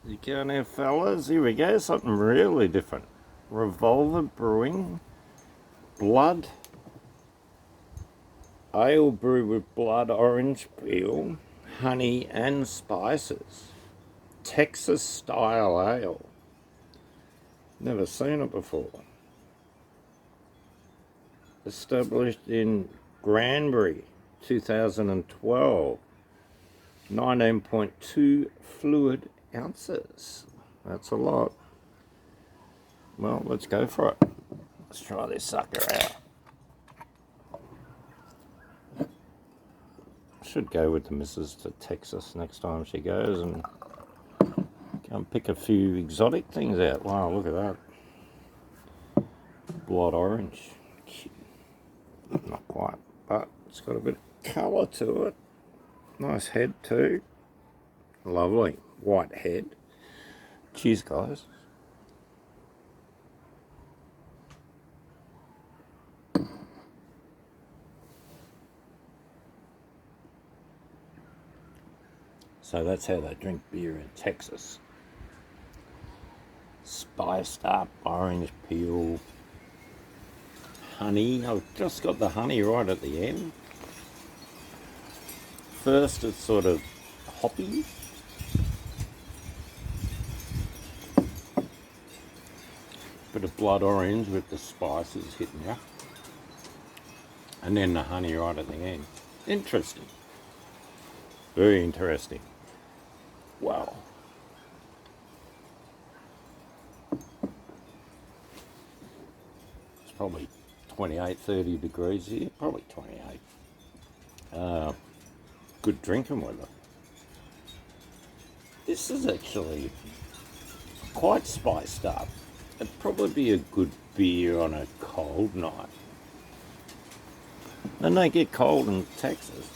You go now, fellas. Here we go. Something really different. Revolver Brewing. Blood. Ale brewed with blood orange peel, honey and spices. Texas style ale. Never seen it before. Established in Granbury, 2012. 19.2 fluid ounces. That's a lot. Well, let's go for it. Let's try this sucker out. Should go with the missus to Texas next time she goes and go and pick a few exotic things out. Wow, look at that. Blood orange. Not quite, but it's got a bit of colour to it. Nice head too. Lovely white head. Cheers, guys. So that's how they drink beer in Texas. Spiced up, orange peel, honey. I've just got the honey right at the end. First it's sort of hoppy. Bit of blood orange with the spices hitting you. And then the honey right at the end. Interesting. Very interesting. Wow. It's probably 28, 30 degrees here. Probably 28. Good drinking weather. This is actually quite spiced up. It'd probably be a good beer on a cold night. And they get cold in Texas.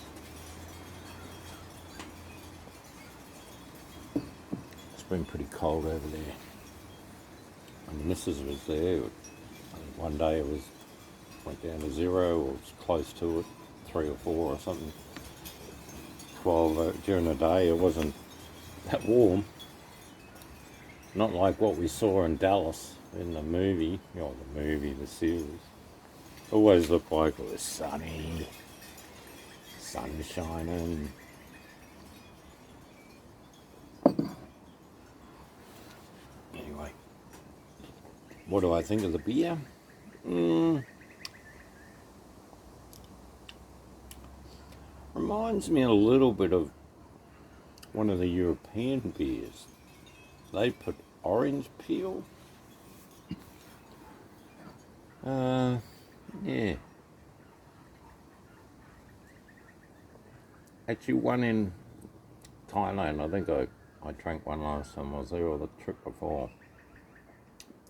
It's been pretty cold over there. And the missus was there. One day it went down to 0 or was close to it, 3 or 4 or something. 12 during the day it wasn't that warm. Not like what we saw in Dallas in the movie, the series. Always looked like it was sunny, sun shining. Anyway, what do I think of the beer? Reminds me a little bit of one of the European beers. They put orange peel. Yeah. Actually, one in Thailand. I think I drank one last time I was there, or the trip before.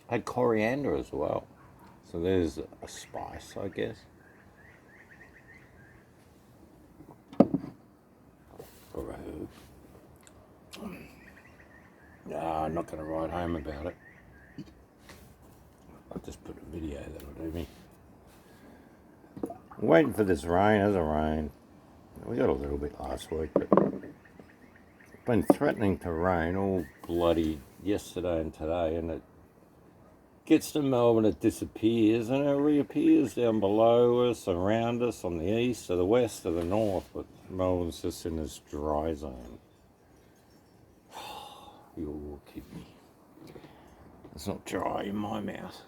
Had coriander as well. So there's a spice, I guess. Or a herb. Nah, I'm not going to write home about it. I'll just put a video, that'll do me. I'm waiting for this rain. There's a rain. We got a little bit last week, but it's been threatening to rain all bloody yesterday and today, and it gets to Melbourne, it disappears, and it reappears down below us, around us, on the east, or the west, or the north, but Melbourne's just in this dry zone. You're kidding me. It's not dry in my mouth.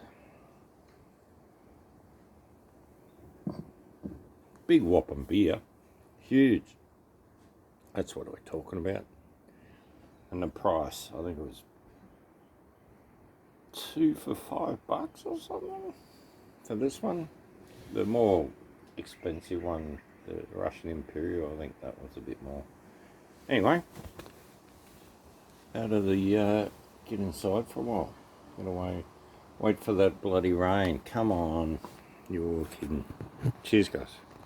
Big whopping beer. Huge. That's what we're talking about. And the price, I think it was 2 for $5 or something for this one. The more expensive one, the Russian Imperial, I think that was a bit more. Anyway, out of the get inside for a while. Gotta wait for that bloody rain. Come on, you're kidding. Cheers, guys.